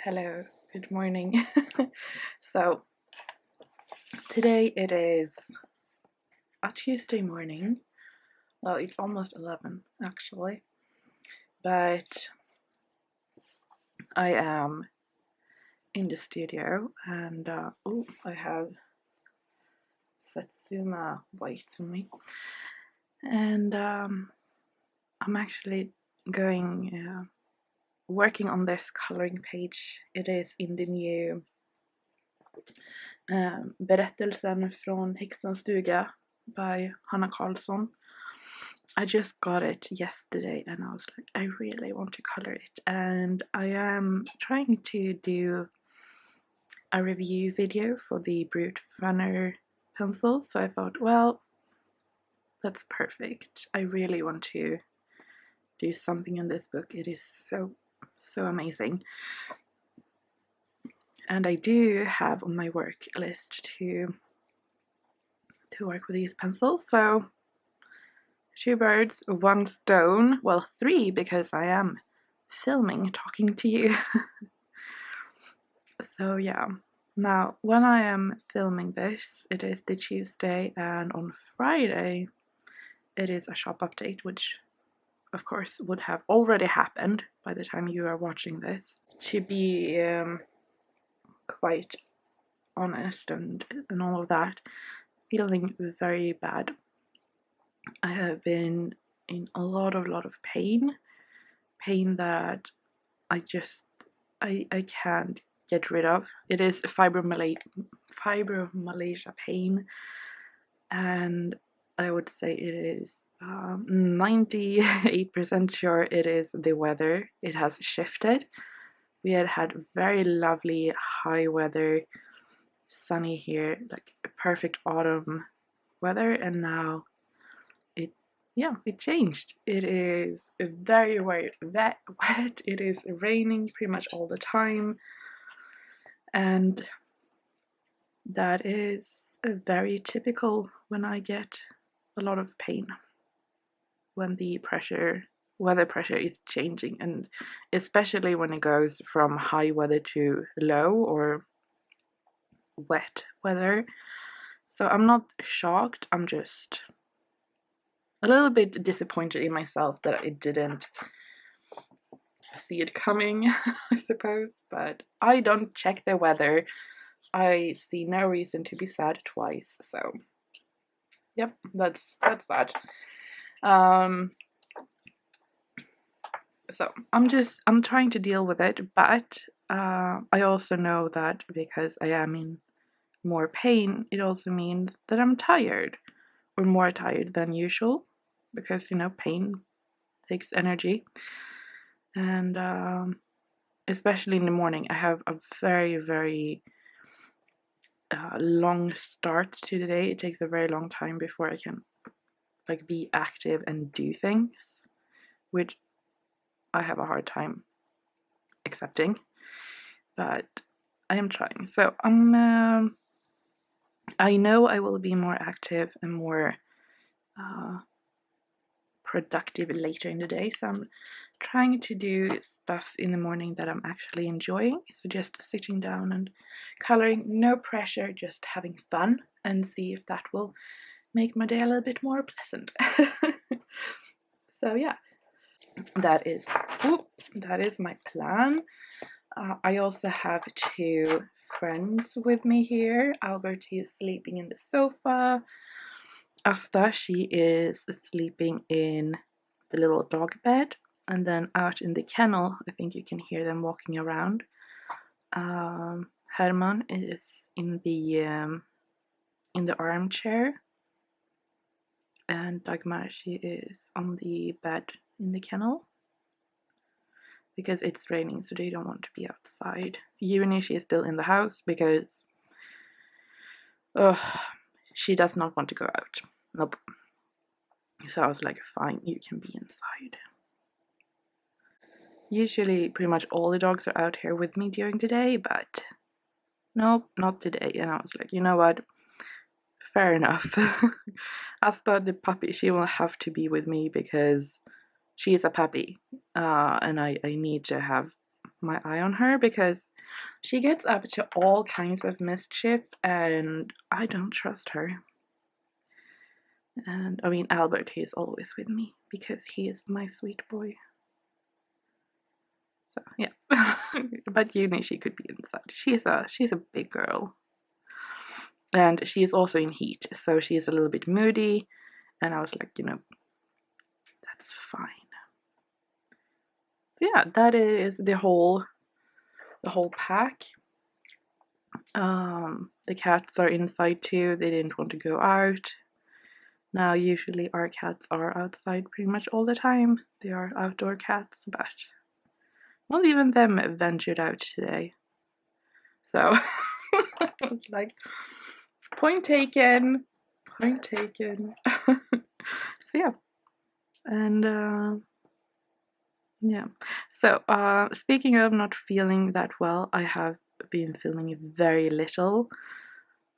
Hello, good morning. So today it is a Tuesday morning. Well, it's almost 11 actually, but I am in the studio and I have Satsuma white on me, and I'm actually going working on this coloring page. It is in the new Berättelsen från Häxans stuga by Hanna Karlsson. I just got it yesterday and I was like, I really want to color it, and I am trying to do a review video for the Brute Funner pencil, so I thought, well, that's perfect. I really want to do something in this book. It is so amazing. And I do have on my work list to work with these pencils, so 2 birds, 1 stone. Well, 3, because I am filming, talking to you. So yeah, now when I am filming this, it is the Tuesday, and on Friday it is a shop update, which of course would have already happened by the time you are watching this. To be quite honest and all of that, feeling very bad. I have been in a lot of pain that I can't get rid of. It is fibromyalgia pain, and I would say it is 98% sure it is the weather. It has shifted. We had very lovely high weather, sunny here, like perfect autumn weather, and now it changed. It is very wet. It is raining pretty much all the time, and that is very typical when I get a lot of pain, when the weather pressure is changing, and especially when it goes from high weather to low or wet weather. So I'm not shocked, I'm just a little bit disappointed in myself that I didn't see it coming, I suppose, but I don't check the weather. I see no reason to be sad twice, so yep, that's that. So I'm trying to deal with it, but I also know that because I am in more pain, it also means that I'm tired, or more tired than usual, because pain takes energy, and especially in the morning I have a very long start to the day. It takes a very long time before I can be active and do things, which I have a hard time accepting, but I am trying. So I know I will be more active and more productive later in the day, so I'm trying to do stuff in the morning that I'm actually enjoying. So just sitting down and coloring, no pressure, just having fun, and see if that will make my day a little bit more pleasant. So yeah, that is my plan. I also have 2 friends with me here. Albert is sleeping in the sofa. Asta, she is sleeping in the little dog bed, and then out in the kennel, I think you can hear them walking around. Herman is in the armchair, and Dagmar, she is on the bed in the kennel because it's raining, so they don't want to be outside. Juni, she is still in the house because she does not want to go out. Nope. So I was like, fine, you can be inside. Usually pretty much all the dogs are out here with me during the day, but nope, not today. And I was like, you know what, fair enough. Asta, the puppy, she will have to be with me because she is a puppy, and I need to have my eye on her, because She gets up to all kinds of mischief, and I don't trust her. And I mean, Albert, he's always with me because he is my sweet boy. So yeah, but Uni, she could be inside. She's a big girl, and she is also in heat, so she's a little bit moody. And I was like, that's fine. So yeah, that is the whole pack. The cats are inside too. They didn't want to go out. Now, usually our cats are outside pretty much all the time. They are outdoor cats, but not even them ventured out today. So I was like, point taken. So yeah, and yeah. So speaking of not feeling that well, I have been feeling very little.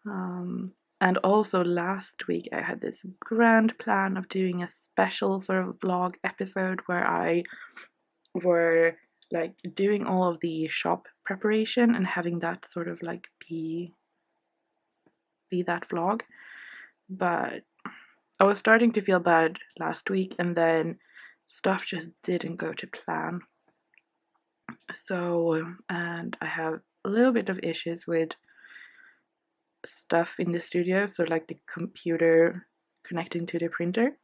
And also last week I had this grand plan of doing a special sort of vlog episode where I were like doing all of the shop preparation and having that sort of like be that vlog. But I was starting to feel bad last week, and then stuff just didn't go to plan. So, and I have a little bit of issues with stuff in the studio, so like the computer connecting to the printer,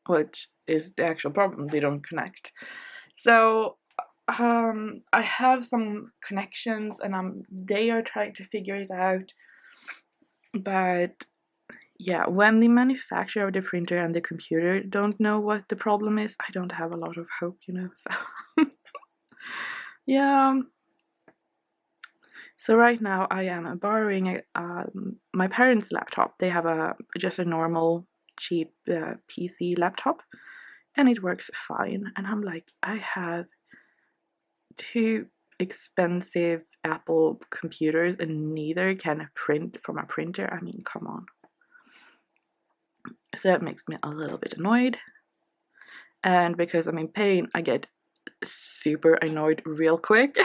which is the actual problem. They don't connect. So I have some connections, and they are trying to figure it out. But yeah, when the manufacturer of the printer and the computer don't know what the problem is, I don't have a lot of hope, so yeah. So right now I am borrowing my parents' laptop. They have just a normal cheap PC laptop, and it works fine. And I'm like, I have 2 expensive Apple computers, and neither can print from a printer. I mean, come on. So that makes me a little bit annoyed. And because I'm in pain, I get super annoyed real quick.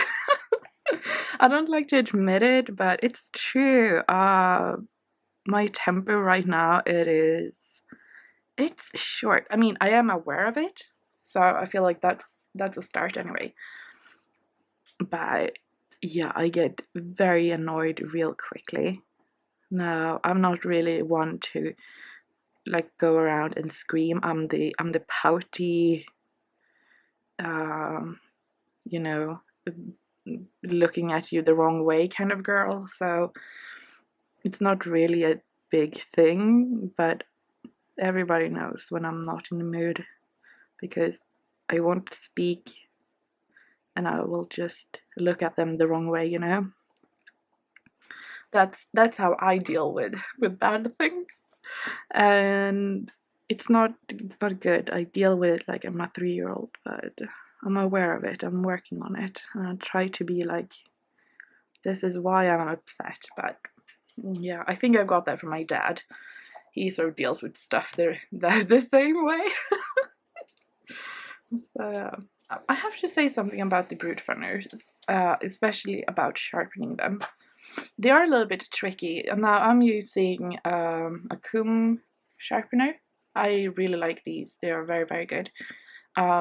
I don't like to admit it, but it's true. My temper right now, it's short. I mean, I am aware of it, so I feel like that's a start anyway. But yeah, I get very annoyed real quickly. No, I'm not really one to like go around and scream. I'm the pouty, you know, looking at you the wrong way kind of girl. So it's not really a big thing, but everybody knows when I'm not in the mood because I won't speak and I will just look at them the wrong way, That's how I deal with bad things. And it's not good. I deal with it like I'm a 3-year-old, but I'm aware of it. I'm working on it, and I try to be like, this is why I'm upset. But yeah, I think I got that from my dad. He sort of deals with stuff the same way. So, I have to say something about the brute funners, especially about sharpening them. They are a little bit tricky, and now I'm using a comb sharpener. I really like these. They are very, very good.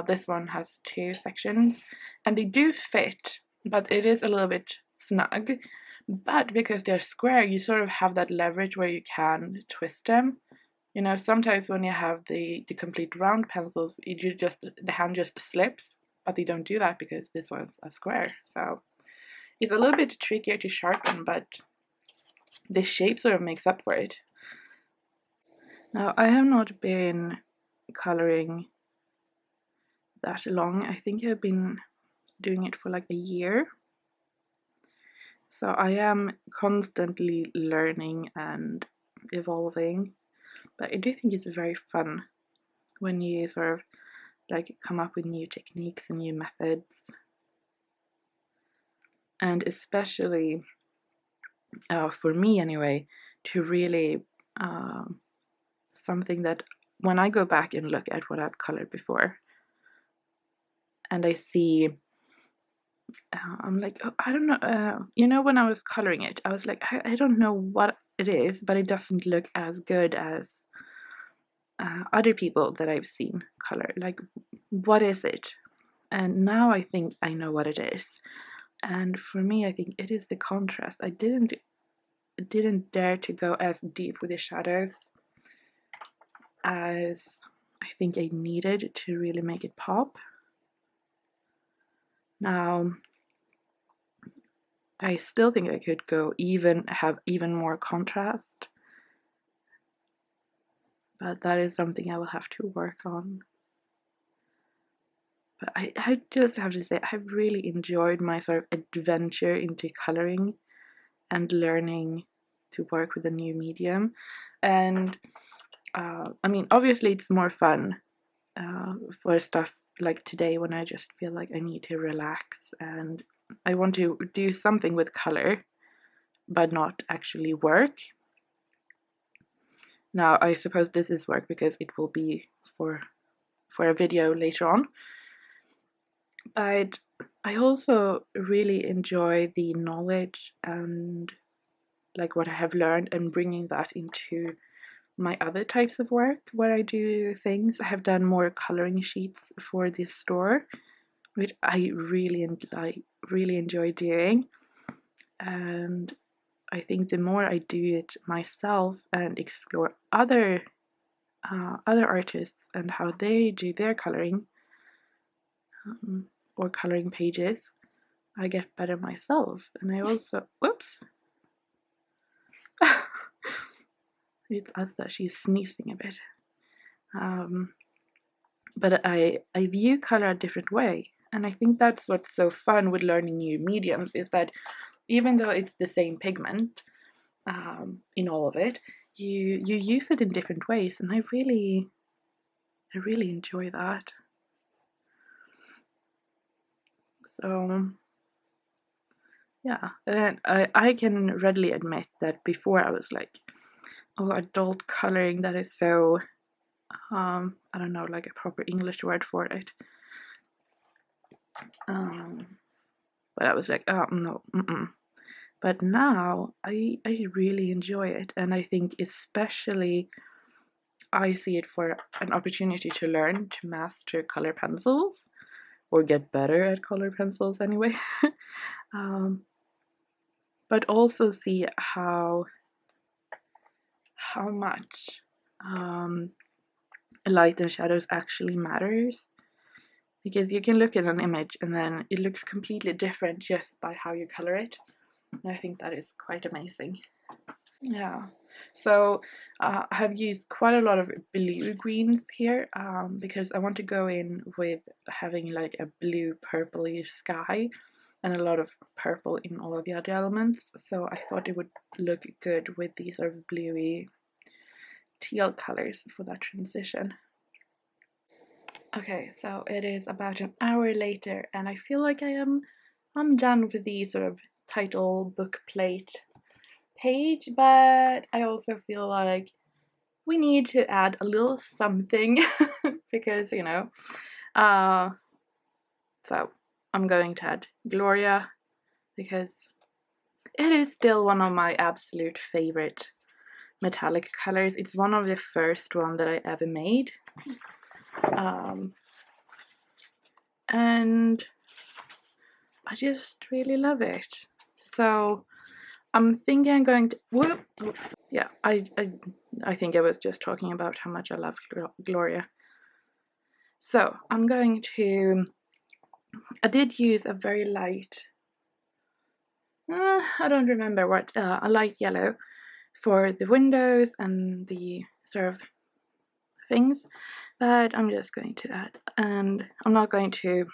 This one has 2 sections, and they do fit, but it is a little bit snug. But because they're square, you sort of have that leverage where you can twist them. Sometimes when you have the complete round pencils, the hand just slips, but they don't do that because this one's a square. So it's a little bit trickier to sharpen, but the shape sort of makes up for it. Now, I have not been coloring that long. I think I've been doing it for like a year. So I am constantly learning and evolving, but I do think it's very fun when you sort of like come up with new techniques and new methods. And especially for me anyway, to really something that when I go back and look at what I've colored before and I see I'm like, oh, I don't know. You know, when I was coloring it, I was like, I don't know what it is, but it doesn't look as good as other people that I've seen color. Like, what is it? And now I think I know what it is. And for me, I think it is the contrast. I didn't dare to go as deep with the shadows as I think I needed to really make it pop. Now, I still think I could have even more contrast, but that is something I will have to work on. But I just have to say, I've really enjoyed my sort of adventure into coloring and learning to work with a new medium. And I mean, obviously, it's more fun for stuff like today when I just feel like I need to relax and I want to do something with color, but not actually work. Now, I suppose this is work because it will be for a video later on. But I also really enjoy the knowledge and like what I have learned and bringing that into my other types of work where I do things. I have done more coloring sheets for this store, which I really enjoy doing. And I think the more I do it myself and explore other artists and how they do their coloring or coloring pages, I get better myself. And I also, whoops, it's us that she's sneezing a bit. But I view color a different way. And I think that's what's so fun with learning new mediums is that even though it's the same pigment in all of it, you use it in different ways, and I really enjoy that. So yeah, and I can readily admit that before I was like, oh, adult coloring, that is so I don't know, like a proper English word for it. But I was like, oh no, But now I really enjoy it, and I think especially I see it for an opportunity to learn to master color pencils or get better at color pencils anyway. But also see how much light and shadows actually matters, because you can look at an image and then it looks completely different just by how you color it. And I think that is quite amazing. Yeah, so I have used quite a lot of blue greens here because I want to go in with having like a blue purpley sky and a lot of purple in all of the other elements. So I thought it would look good with these sort of bluey teal colors for that transition. Okay, so it is about an hour later and I feel like I'm done with the sort of title book plate page, but I also feel like we need to add a little something because, you know, so I'm going to add Gloria because it is still one of my absolute favorite metallic colors. It's one of the first one that I ever made. And I just really love it. So I'm thinking I'm going to, yeah, I think I was just talking about how much I love Gloria. So I'm going to, I did use a very light, I don't remember what, a light yellow for the windows and the sort of things, but I'm just going to add, and I'm not going to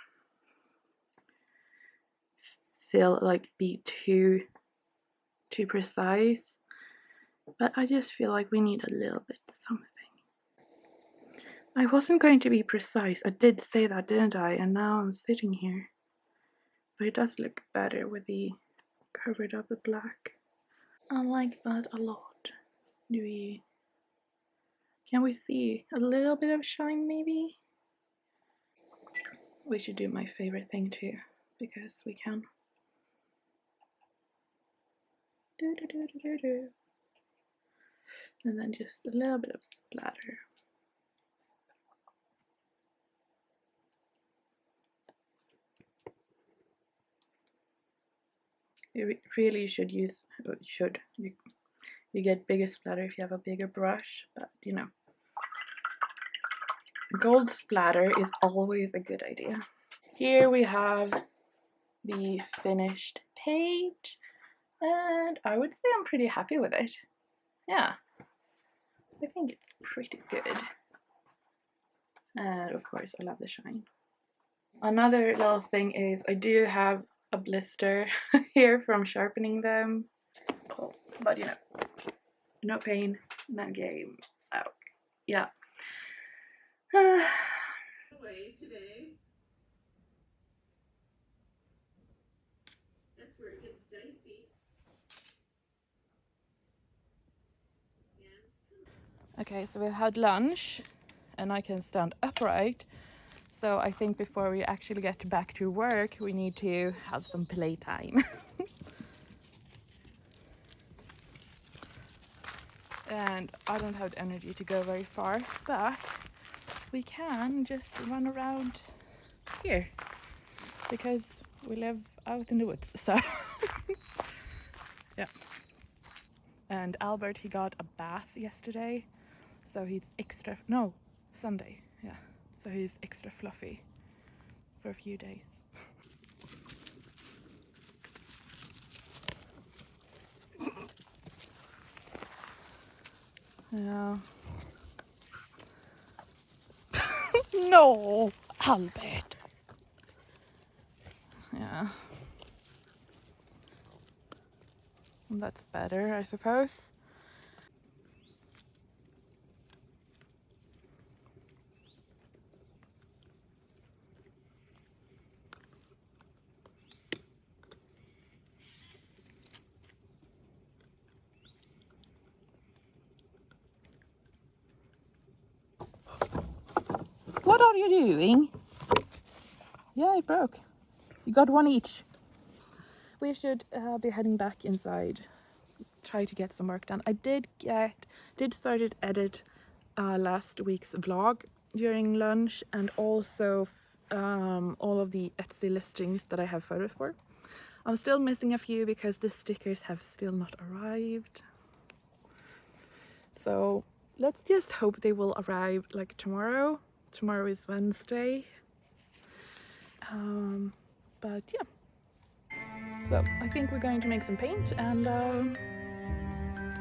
feel like be too precise, but I just feel like we need a little bit something. I wasn't going to be precise, I did say that, didn't I? And now I'm sitting here. But it does look better with the covered up with black. I like that a lot. Can we see a little bit of shine maybe? We should do my favorite thing too, because we can. And then just a little bit of splatter. You really should use, you get bigger splatter if you have a bigger brush, but you know, gold splatter is always a good idea. Here we have the finished page, and I would say I'm pretty happy with it. Yeah, I think it's pretty good. And of course, I love the shine. Another little thing is I do have a blister here from sharpening them, but you know, no pain, no game. So yeah. Today. That's where it gets dicey. Okay, so we've had lunch and I can stand upright. So I think before we actually get back to work, we need to have some playtime. And I don't have the energy to go very far, but we can just run around here because we live out in the woods. So yeah. And Albert, he got a bath yesterday, so he's Sunday, yeah. So he's extra fluffy for a few days. Yeah. No, Albert. Yeah. That's better, I suppose. What are you doing? Yeah, it broke. You got one each. We should be heading back inside. Try to get some work done. I did started edit last week's vlog during lunch, and also all of the Etsy listings that I have photos for. I'm still missing a few because the stickers have still not arrived. So let's just hope they will arrive like tomorrow. Tomorrow is Wednesday. But yeah. So I think we're going to make some paint, and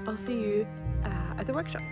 I'll see you at the workshop.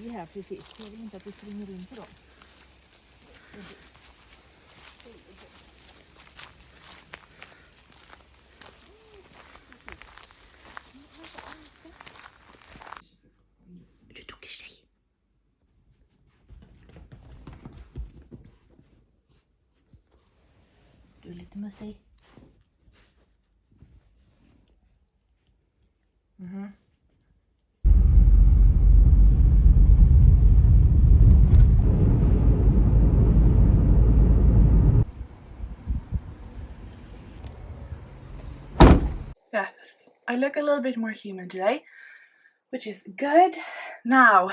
vi här precis. Jag vill inte att vi springer in på dem. Du tog sig. Du är lite musig. Yes, I look a little bit more human today, which is good. Now,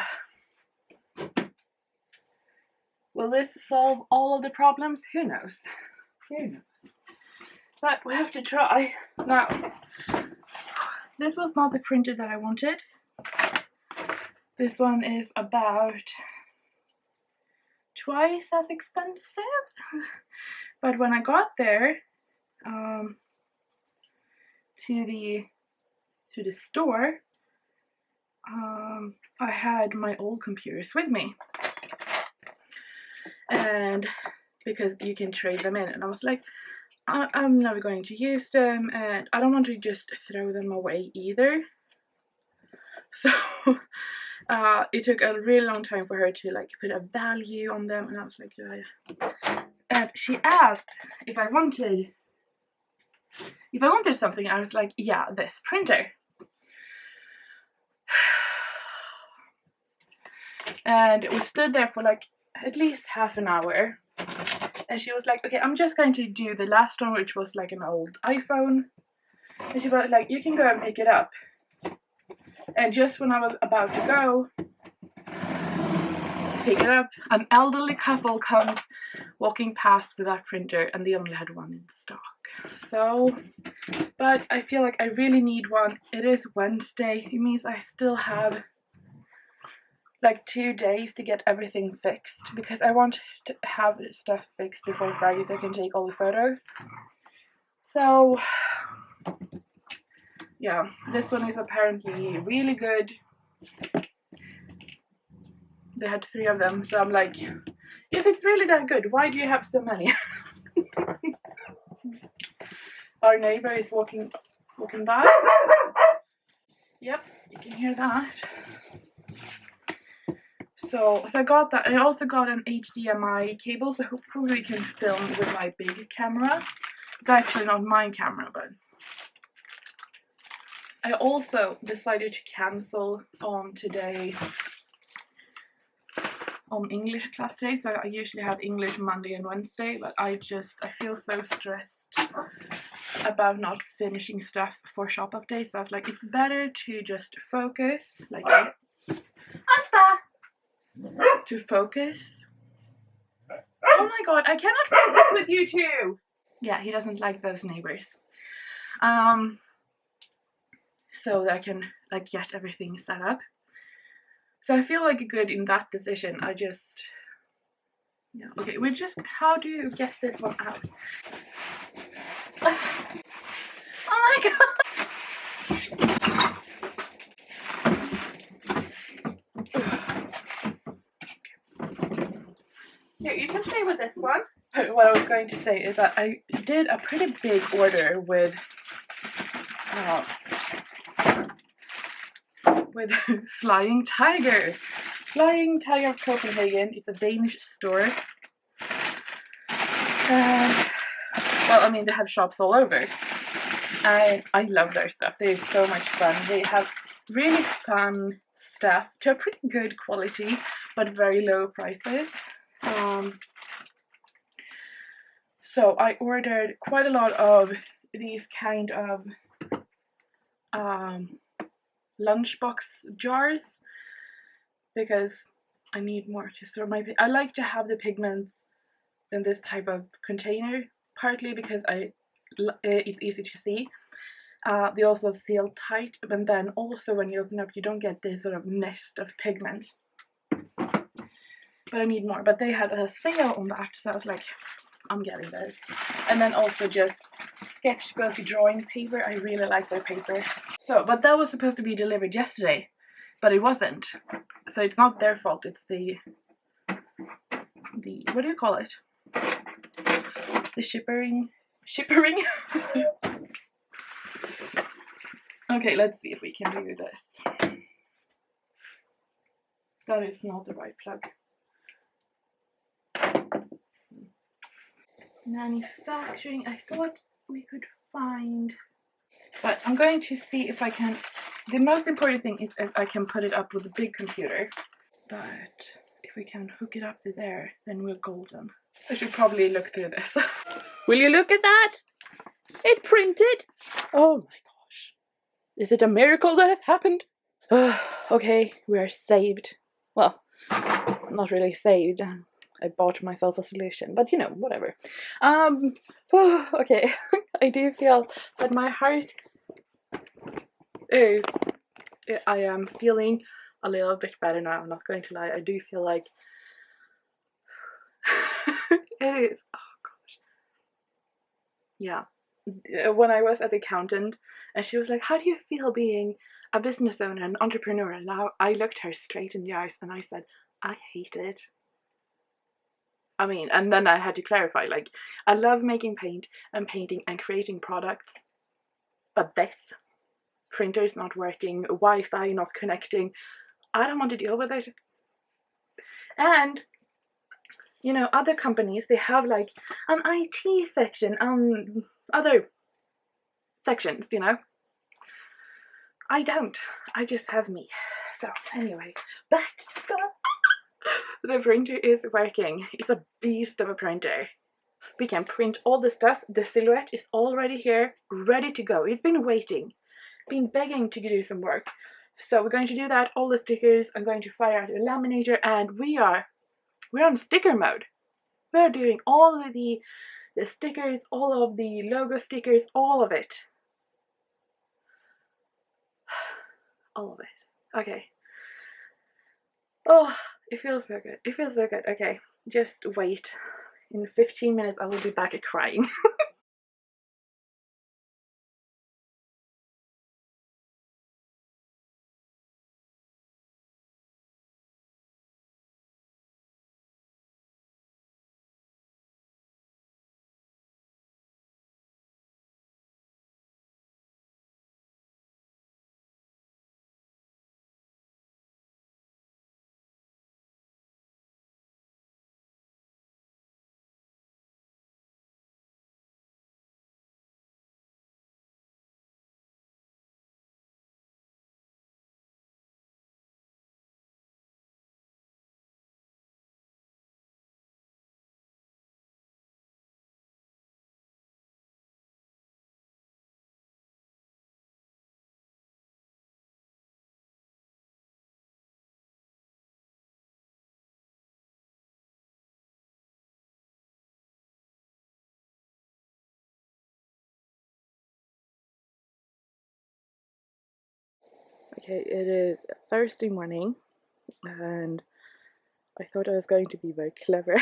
will this solve all of the problems? Who knows? Who knows? But we have to try. Now, this was not the printer that I wanted. This one is about twice as expensive. But when I got there to the store, I had my old computers with me, and because you can trade them in, and I was like, I'm never going to use them, and I don't want to just throw them away either. So it took a really long time for her to like put a value on them, and I was like, yeah. And she asked if I wanted something. I was like, yeah, this printer. And we stood there for like at least half an hour, and she was like, okay, I'm just going to do the last one, which was like an old iPhone, and she was like, you can go and pick it up. And just when I was about to go pick it up, an elderly couple comes walking past with that printer, and they only had one in stock. So, but I feel like I really need one. It is Wednesday. It means I still have like 2 days to get everything fixed, because I want to have stuff fixed before Friday so I can take all the photos. So yeah, this one is apparently really good. They had 3 of them, so I'm like, if it's really that good, why do you have so many? Our neighbor is walking by. Yep, you can hear that. So I got that. I also got an HDMI cable, so hopefully we can film with my big camera. It's actually not my camera, but I also decided to cancel on today, on English class today. So I usually have English Monday and Wednesday, but I feel so stressed about not finishing stuff for shop updates. So I was like, it's better to just focus, like Asta! To focus. Oh my god, I cannot focus with you two! Yeah, he doesn't like those neighbors. So that I can like get everything set up. So I feel like good in that decision. I just, yeah, okay, how do you get this one out? Oh my god! Here, you can play with this one. What I was going to say is that I did a pretty big order with Flying Tiger. Flying Tiger of Copenhagen. It's a Danish store. Well, I mean, they have shops all over. And I love their stuff. They're so much fun. They have really fun stuff to a pretty good quality, but very low prices. So I ordered quite a lot of these kind of lunchbox jars, because I need more to store my. I like to have the pigments in this type of container, partly because it's easy to see. They also seal tight, but then also when you open up, you don't get this sort of mist of pigment. But I need more. But they had a sale on that, so I was like, I'm getting those. And then also just sketchbook drawing paper. I really like their paper. So, but that was supposed to be delivered yesterday. but it wasn't. So it's not their fault, it's the what do you call it? The shippering? Okay, let's see if we can do this. That is not the right plug. Manufacturing, I thought we could find, but I'm going to see if I can. The most important thing is if I can put it up with a big computer, but if we can hook it up to there, then we're golden. I should probably look through this. Will you look at that? It printed! Oh my gosh. Is it a miracle that has happened? Okay, we are saved. Well, not really saved. I bought myself a solution, but you know, whatever. Okay, I do feel that my heart is, I am feeling a little bit better now, I'm not going to lie. I do feel like it is, oh gosh. Yeah, when I was at the accountant and she was like, how do you feel being a business owner and entrepreneur? And now I looked her straight in the eyes and I said, I hate it. I mean, and then I had to clarify, like, I love making paint and painting and creating products, but this, printer's not working, Wi-Fi not connecting, I don't want to deal with it. And, you know, other companies, they have like an IT section and other sections, you know. I don't. I just have me. So, anyway, but the printer is working. It's a beast of a printer. We can print all the stuff. The silhouette is already here, ready to go. It's been waiting, been begging to do some work. So we're going to do that. All the stickers, I'm going to fire out a laminator, and we're on sticker mode. We're doing all of the stickers, all of the logo stickers, all of it. All of it. Okay. Oh, it feels so good. It feels so good. Okay, just wait. In 15 minutes I will be back at crying. Okay, it is Thursday morning and I thought I was going to be very clever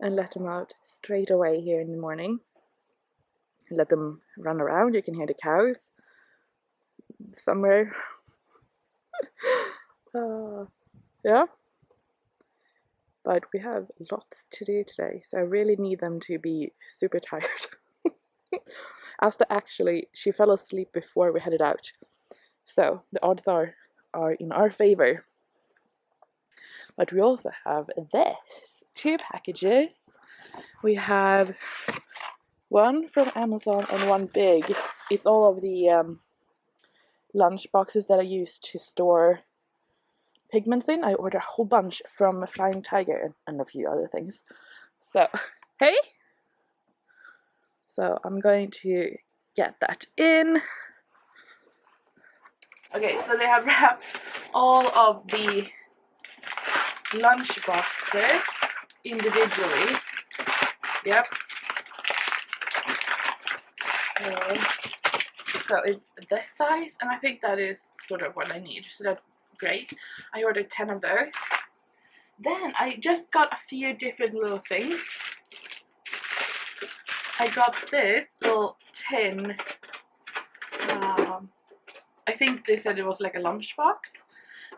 and let them out straight away here in the morning. Let them run around. You can hear the cows somewhere. Yeah, but we have lots to do today, so I really need them to be super tired. Asta actually, she fell asleep before we headed out, so the odds are in our favor. But we also have this, 2 packages. We have one from Amazon and one big. It's all of the lunch boxes that I use to store pigments in. I ordered a whole bunch from Flying Tiger and a few other things. So, hey! So I'm going to get that in. Okay, so they have wrapped all of the lunch boxes individually. Yep. So it's this size, and I think that is sort of what I need, so that's great. I ordered 10 of those. Then I just got a few different little things. I got this little tin I think they said it was like a lunchbox,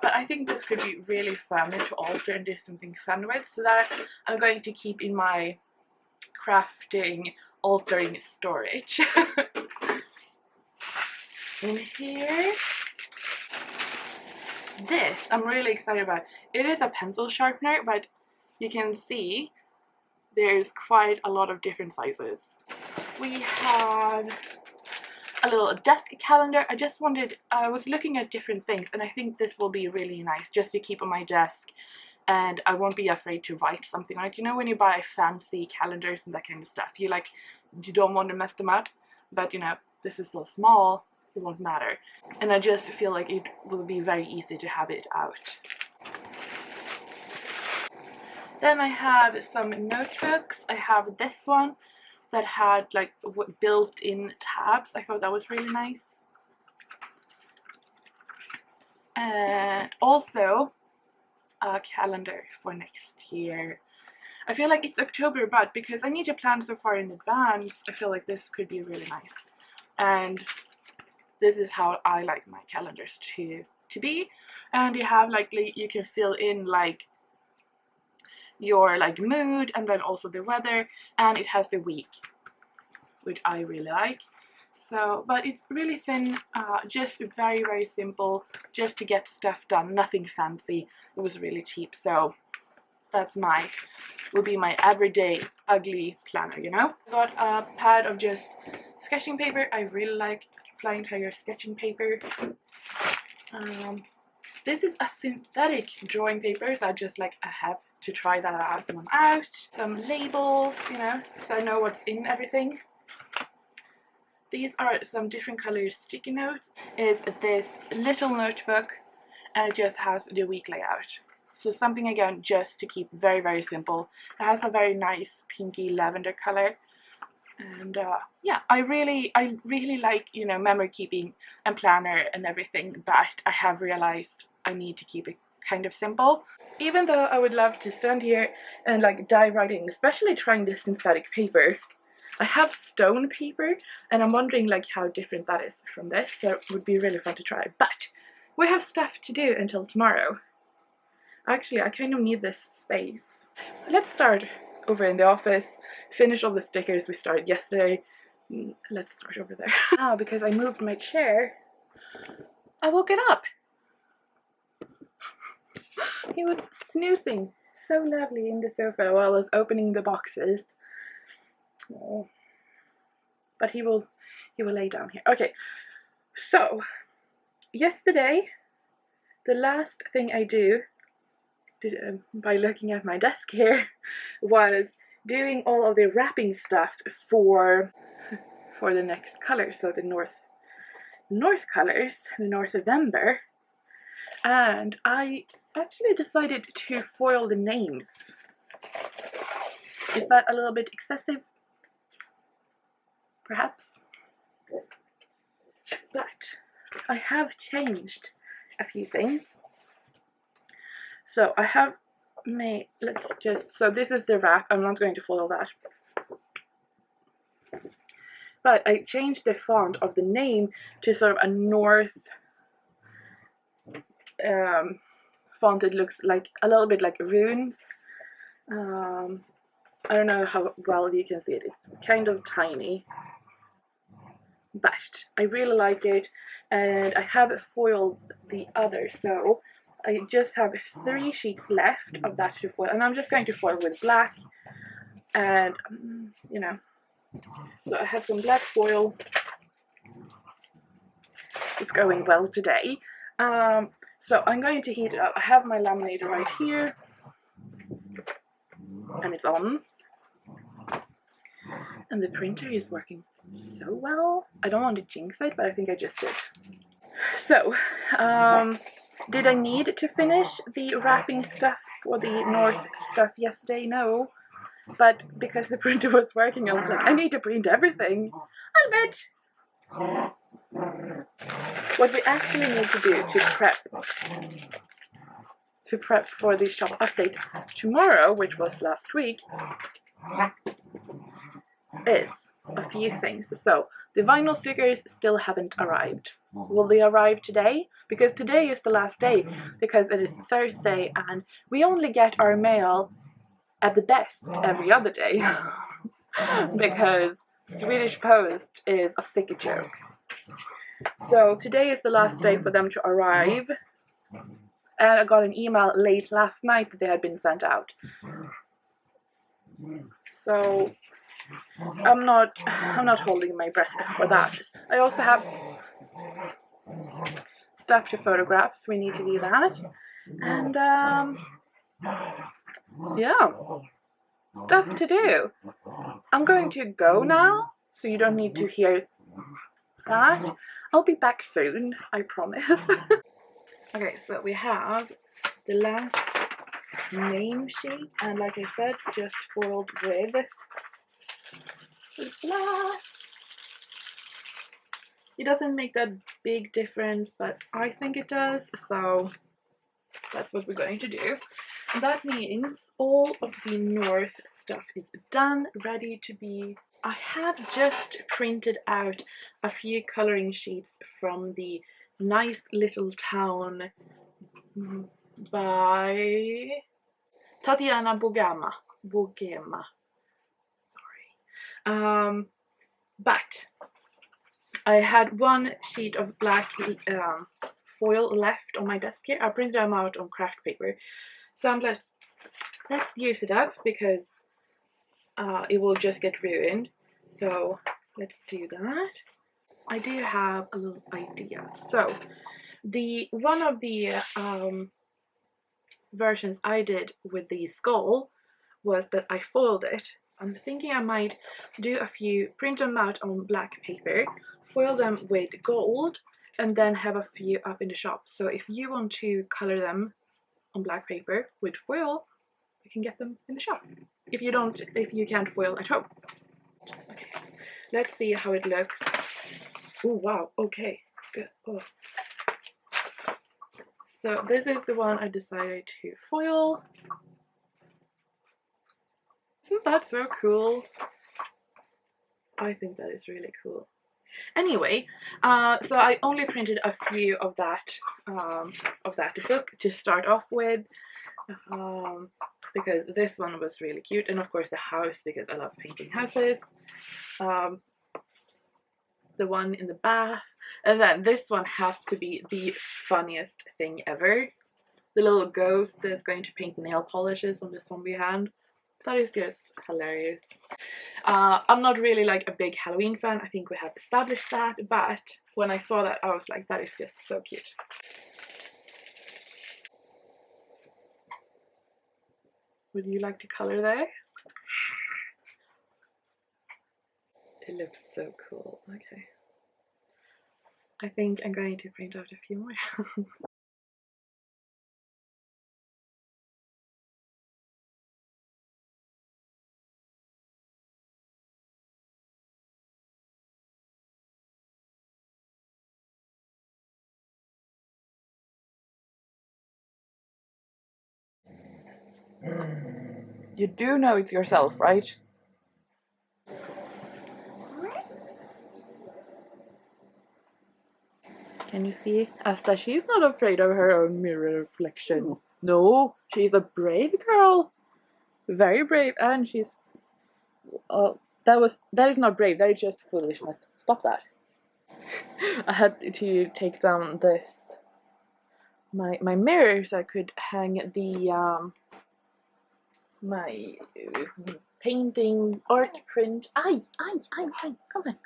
but I think this could be really fun to alter and do something fun with, so that I'm going to keep in my crafting, altering storage. In here, this I'm really excited about. It is a pencil sharpener, but you can see there's quite a lot of different sizes. We have a little desk calendar. I was looking at different things, and I think this will be really nice just to keep on my desk, and I won't be afraid to write something. Like, you know, when you buy fancy calendars and that kind of stuff, you don't want to mess them up, but you know, this is so small, it won't matter. And I just feel like it will be very easy to have it out. Then I have some notebooks. I have this one that had like built-in tabs. I thought that was really nice. And also a calendar for next year. I feel like it's October, but because I need to plan so far in advance, I feel like this could be really nice. And this is how I like my calendars to be. And you have like, you can fill in like your like mood, and then also the weather, and it has the week, which I really like. So, but it's really thin, just very, very simple, just to get stuff done, nothing fancy. It was really cheap, so that's will be my everyday ugly planner, you know. I got a pad of just sketching paper. I really like Flying Tiger sketching paper. This is a synthetic drawing paper, so I have to try that one out. Some labels, you know, so I know what's in everything. These are some different colors sticky notes. Is this little notebook, and it just has the week layout. So something, again, just to keep very, very simple. It has a very nice pinky lavender color. And yeah, I really like, you know, memory keeping and planner and everything, but I have realized I need to keep it kind of simple. Even though I would love to stand here and like die writing, especially trying this synthetic paper. I have stone paper, and I'm wondering like how different that is from this, so it would be really fun to try. But we have stuff to do until tomorrow. Actually, I kind of need this space. Let's start over in the office, finish all the stickers we started yesterday. Let's start over there. Now, because I moved my chair, I woke it up. He was snoozing so lovely in the sofa while I was opening the boxes. Oh. But he will lay down here. Okay, so yesterday, the last thing I did by looking at my desk here was doing all of the wrapping stuff for the next color, so the north colors, the North November. And I actually decided to foil the names. Is that a little bit excessive? Perhaps. But I have changed a few things. So I have made, so this is the wrap. I'm not going to foil that. But I changed the font of the name to sort of a North font. It looks like a little bit like runes. I don't know how well you can see it. It's kind of tiny, but I really like it, and I have foiled the other, so I just have 3 sheets left of that to foil, and I'm just going to foil with black, and you know, so I have some black foil. It's going well today. So I'm going to heat it up. I have my laminator right here, and it's on. And the printer is working so well. I don't want to jinx it, but I think I just did. So, did I need to finish the wrapping stuff for the North stuff yesterday? No. But because the printer was working, I was like, I need to print everything. I'll bet. What we actually need to do to prep for the shop update tomorrow, which was last week, is a few things. So the vinyl stickers still haven't arrived. Will they arrive today? Because today is the last day, because it is Thursday and we only get our mail at the best every other day. Because Swedish Post is a sick joke. So today is the last day for them to arrive. And I got an email late last night that they had been sent out. So I'm not holding my breath for that. I also have stuff to photograph, so we need to do that. And yeah, stuff to do. I'm going to go now, so you don't need to hear that. I'll be back soon, I promise. Okay, so we have the last name sheet, and like I said, just foiled with blah. It doesn't make that big difference, but I think it does, so that's what we're going to do. And that means all of the north stuff is done, ready to be... I had just printed out a few coloring sheets from the nice little town by Tatiana Bogema. Sorry. But I had one sheet of black foil left on my desk here. I printed them out on craft paper. So I'm like, let's use it up because it will just get ruined. So let's do that. I do have a little idea. So one of the versions I did with the skull was that I foiled it. I'm thinking I might do a few, print them out on black paper, foil them with gold, and then have a few up in the shop. So if you want to color them on black paper with foil, you can get them in the shop. If you can't foil at home. Okay, let's see how it looks. Oh wow, okay, good. Oh. So this is the one I decided to foil. Isn't that so cool? I think that is really cool. Anyway, so I only printed a few of that book to start off with, because this one was really cute, and of course the house because I love painting houses. The one in the bath, and then this one has to be the funniest thing ever. The little ghost that's going to paint nail polishes on the zombie hand. That is just hilarious. I'm not really like a big Halloween fan, I think we have established that, but when I saw that I was like, that is just so cute. Would you like to color there? It looks so cool. Okay. I think I'm going to print out a few more. You do know it's yourself, right? Can you see? Asta, she's not afraid of her own mirror reflection. No, she's a brave girl. Very brave, and she's... that is not brave, that is just foolishness. Stop that. I had to take down this my mirror so I could hang the my painting art print. Come on.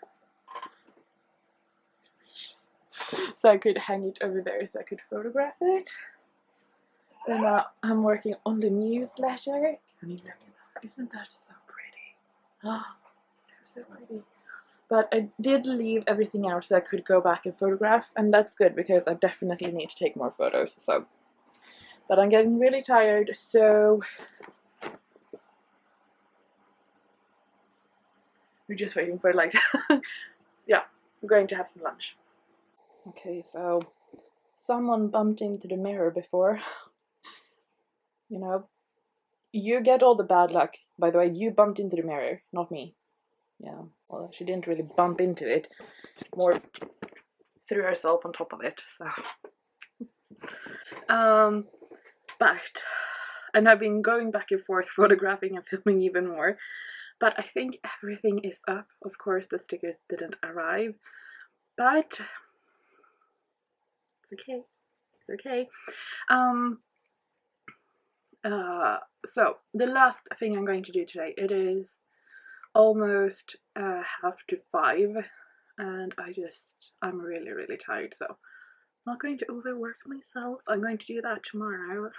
So I could hang it over there so I could photograph it. And I'm working on the newsletter. I mean, look at that. Isn't that so pretty? Ah, so pretty. But I did leave everything out so I could go back and photograph, and that's good because I definitely need to take more photos. So, but I'm getting really tired, so we're just waiting for like yeah, we're going to have some lunch. Okay, so someone bumped into the mirror before. You know, you get all the bad luck. By the way, you bumped into the mirror, not me. Yeah, well, she didn't really bump into it. More threw herself on top of it. So, and I've been going back and forth photographing and filming even more. But I think everything is up. Of course, the stickers didn't arrive, but it's okay. It's okay. So the last thing I'm going to do today, it is almost 4:30, and I'm really, really tired, so I'm not going to overwork myself. I'm going to do that tomorrow.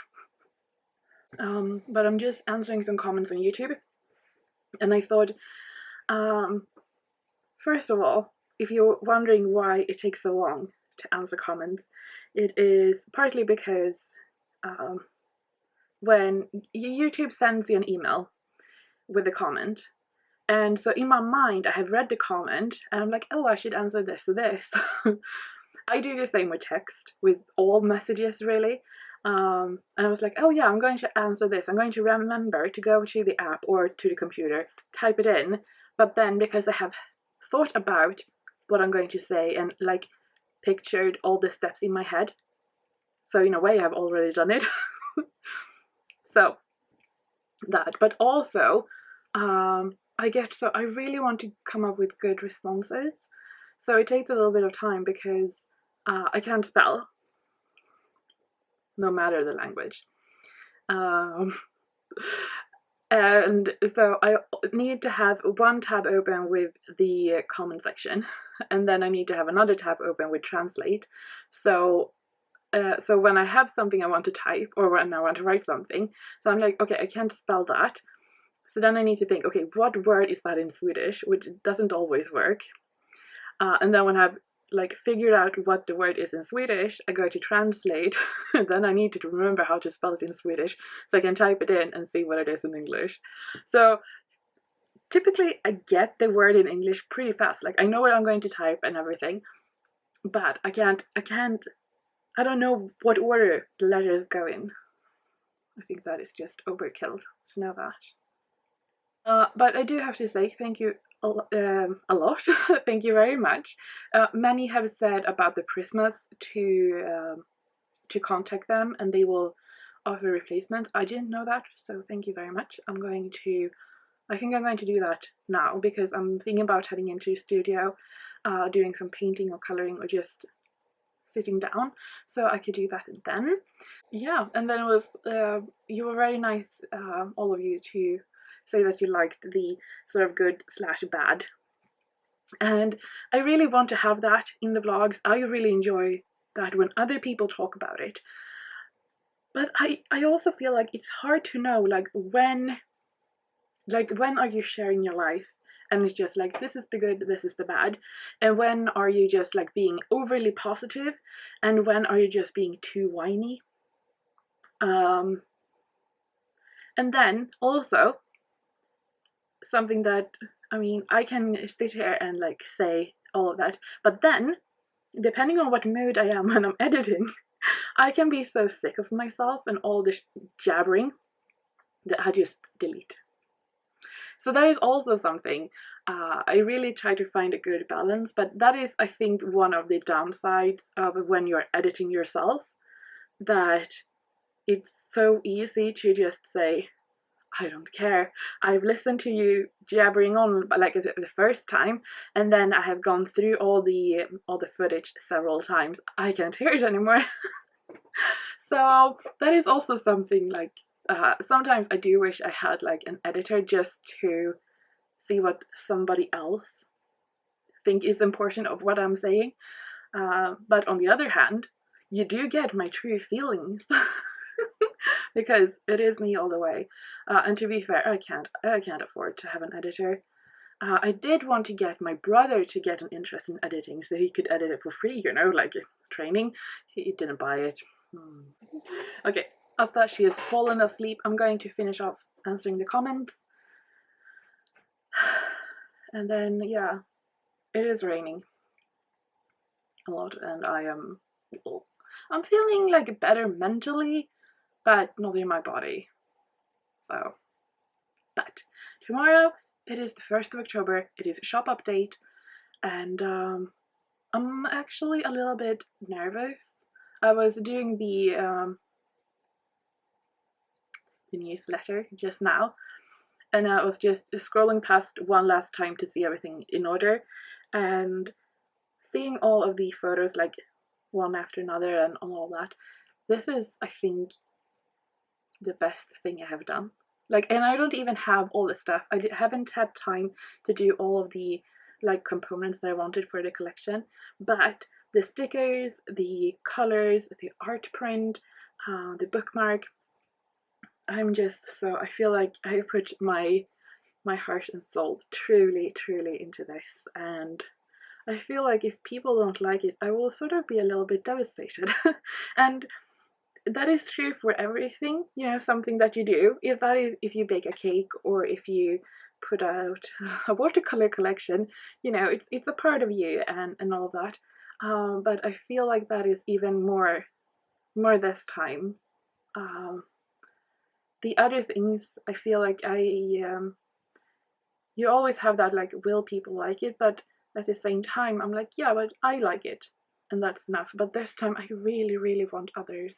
But I'm just answering some comments on YouTube, and I thought, first of all, if you're wondering why it takes so long to answer comments, it is partly because when YouTube sends you an email with a comment, and so in my mind I have read the comment and I'm like, oh, I should answer this or this. I do the same with text, with all messages really. And I was like, oh yeah, I'm going to answer this. I'm going to remember to go to the app or to the computer, type it in. But then because I have thought about what I'm going to say and like pictured all the steps in my head, so in a way I've already done it. So that, but also I really want to come up with good responses. So it takes a little bit of time because I can't spell, no matter the language. And so I need to have one tab open with the comment section, and then I need to have another tab open with translate. So when I have something I want to type, or when I want to write something, so I'm like, okay, I can't spell that. So then I need to think, okay, what word is that in Swedish, which doesn't always work. And then when I've like figured out what the word is in Swedish, I go to translate, and then I need to remember how to spell it in Swedish so I can type it in and see what it is in English. So typically I get the word in English pretty fast. Like I know what I'm going to type and everything, but I don't know what order the letters go in. I think that is just overkill to know that. But I do have to say thank you a lot. Thank you very much. Many have said about the Christmas to contact them and they will offer replacement. I didn't know that, so thank you very much. I think I'm going to do that now because I'm thinking about heading into a studio, doing some painting or coloring or just sitting down, so I could do that then. Yeah, and then it was you were very nice, all of you, to say that you liked the sort of good / bad, and I really want to have that in the vlogs. I really enjoy that when other people talk about it, but I also feel like it's hard to know when are you sharing your life and it's just like this is the good, this is the bad, and when are you just like being overly positive, and when are you just being too whiny. And then also something that, I mean, I can sit here and like say all of that, but then depending on what mood I am when I'm editing, I can be so sick of myself and all this jabbering that I just delete. So that is also something I really try to find a good balance, but that is, I think, one of the downsides of when you're editing yourself, that it's so easy to just say, I don't care. I've listened to you jabbering on like the first time, and then I have gone through all the footage several times. I can't hear it anymore. So that is also something like sometimes I do wish I had like an editor just to see what somebody else think is important of what I'm saying. But on the other hand, you do get my true feelings. Because it is me all the way, and to be fair, I can't afford to have an editor. I did want to get my brother to get an interest in editing so he could edit it for free, you know, like training. He didn't buy it. Okay, after she has fallen asleep, I'm going to finish off answering the comments, and then yeah, it is raining a lot, and I'm feeling like better mentally, but not in my body. So, but tomorrow it is the 1st of October. It is a shop update, and I'm actually a little bit nervous. I was doing the newsletter just now, and I was just scrolling past one last time to see everything in order, and seeing all of the photos like one after another and all that. This is, I think, the best thing I have done. Like, and I don't even have all the stuff. I haven't had time to do all of the like components that I wanted for the collection, but the stickers, the colors, the art print, the bookmark. I'm just so, I feel like I put my heart and soul truly into this, and I feel like if people don't like it, I will sort of be a little bit devastated. And that is true for everything, you know, something that you do. If that is, if you bake a cake or if you put out a watercolor collection, you know, it's a part of you and all that. But I feel like that is even more this time. The other things, I feel like you always have that like, will people like it? But at the same time, I'm like, yeah, but I like it, and that's enough. But this time, I really want others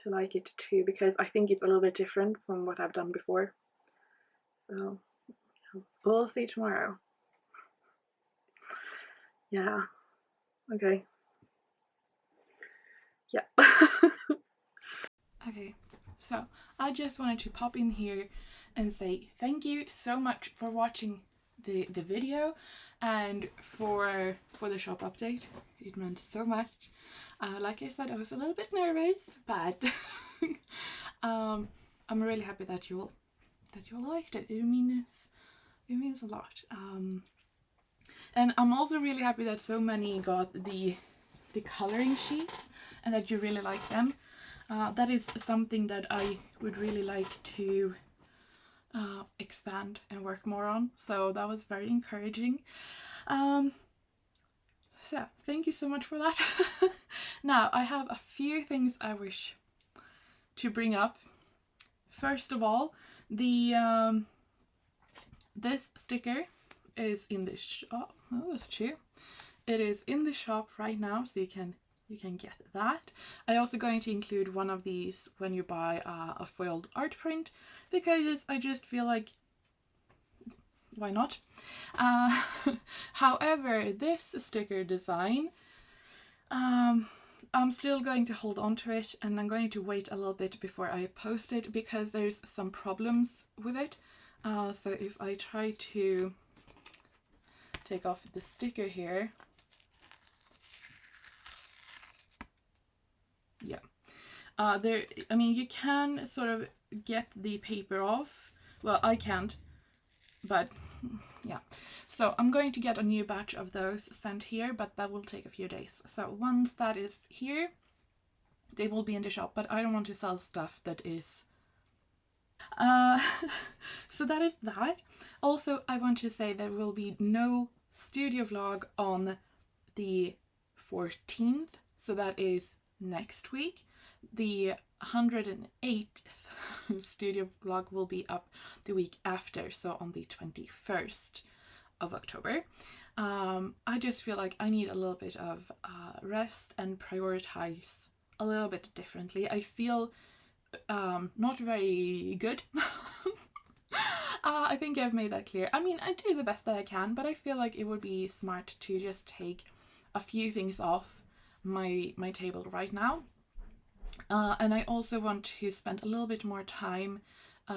to like it too, because I think it's a little bit different from what I've done before. So we'll see tomorrow. Yeah. Okay. Yeah. Okay, so I just wanted to pop in here and say thank you so much for watching the video and for the shop update. It meant so much. Like I said, I was a little bit nervous, but I'm really happy that you all liked it. It means a lot. And I'm also really happy that so many got the coloring sheets and that you really like them. That is something that I would really like to expand and work more on. So that was very encouraging. So yeah, thank you so much for that. Now I have a few things I wish to bring up. First of all, the this sticker is in the shop. Oh, that's true. It is in the shop right now, so you can get that. I'm also going to include one of these when you buy a foiled art print, because I just feel like, why not? However, this sticker design, I'm still going to hold on to it, and I'm going to wait a little bit before I post it, because there's some problems with it. So if I try to take off the sticker here, yeah, there, I mean, you can sort of get the paper off. Well, I can't, but yeah. So I'm going to get a new batch of those sent here, but that will take a few days. So once that is here, they will be in the shop, but I don't want to sell stuff that is so that is that. Also, I want to say there will be no studio vlog on the 14th, so that is next week. The 108th studio vlog will be up the week after, so on the 21st of October. I just feel like I need a little bit of rest and prioritize a little bit differently. I feel not very good. I think I've made that clear. I mean, I do the best that I can, but I feel like it would be smart to just take a few things off my table right now. And I also want to spend a little bit more time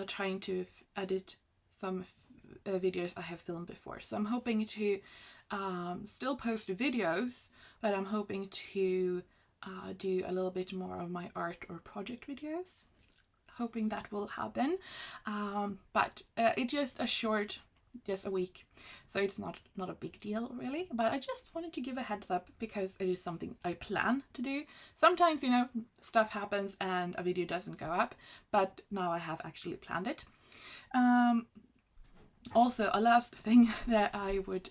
trying to edit some videos I have filmed before. So I'm hoping to still post videos, but I'm hoping to do a little bit more of my art or project videos. Hoping that will happen. But it's just a short, just a week, so it's not a big deal really, but I just wanted to give a heads up because it is something I plan to do. Sometimes, you know, stuff happens and a video doesn't go up, but now I have actually planned it. Also, a last thing that I would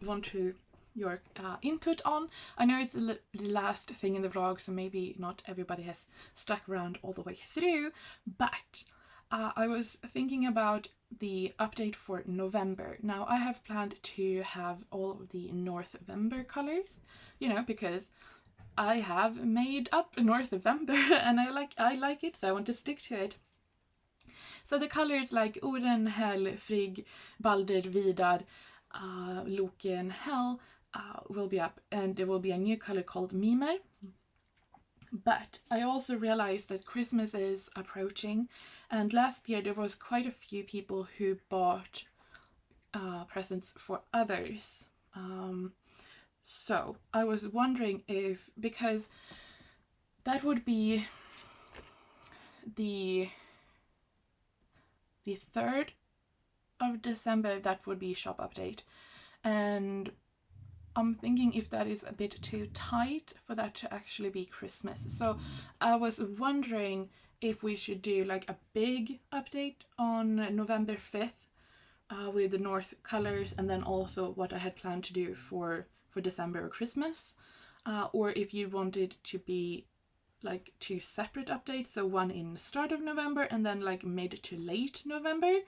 want to your input on. I know it's the last thing in the vlog, so maybe not everybody has stuck around all the way through, but I was thinking about the update for November. Now I have planned to have all of the November colors, you know, because I have made up November and I like it, so I want to stick to it. So the colors like Oren, Hel, Frigg, Balder, Vidar, Loki and Hel will be up, and there will be a new color called Mimer. But I also realized that Christmas is approaching, and last year there was quite a few people who bought presents for others. So I was wondering if, because that would be the 3rd of December, that would be shop update, and I'm thinking if that is a bit too tight for that to actually be Christmas. So I was wondering if we should do like a big update on November 5th with the North colors, and then also what I had planned to do for December or Christmas, or if you wanted to be like 2 separate updates, so one in the start of November and then like mid to late November.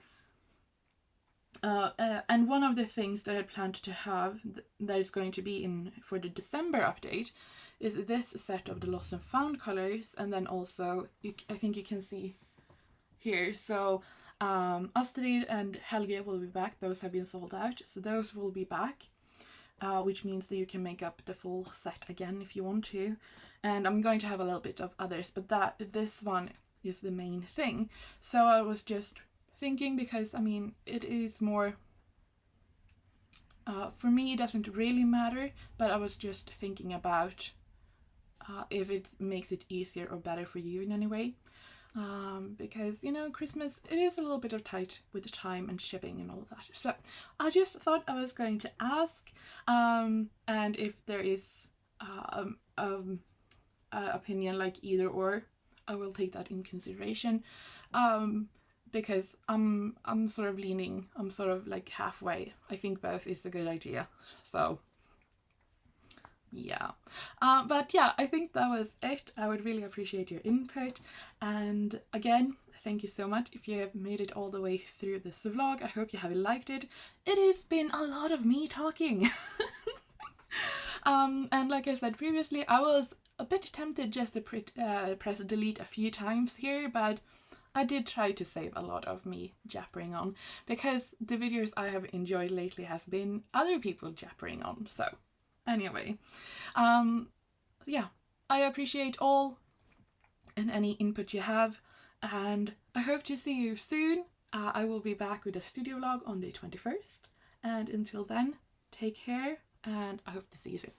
And one of the things that I had planned to have that is going to be in for the December update is this set of the Lost and Found colors, and then also I think you can see here. So Astrid and Helge will be back. Those have been sold out, so those will be back, which means that you can make up the full set again if you want to. And I'm going to have a little bit of others, but this one is the main thing. So I was just thinking, because I mean it is more for me it doesn't really matter, but I was just thinking about if it makes it easier or better for you in any way, because you know Christmas, it is a little bit of tight with the time and shipping and all of that. So I just thought I was going to ask, and if there is opinion like either or, I will take that in consideration, because I'm sort of leaning, I'm sort of like halfway. I think both is a good idea. So yeah, but yeah, I think that was it. I would really appreciate your input, and again, thank you so much if you have made it all the way through this vlog. I hope you have liked it. It has been a lot of me talking. And like I said previously, I was a bit tempted just to press delete a few times here, but I did try to save a lot of me jabbering on, because the videos I have enjoyed lately has been other people jabbering on. So anyway, yeah, I appreciate all and any input you have, and I hope to see you soon. I will be back with a studio vlog on the 21st, and until then, take care, and I hope to see you soon.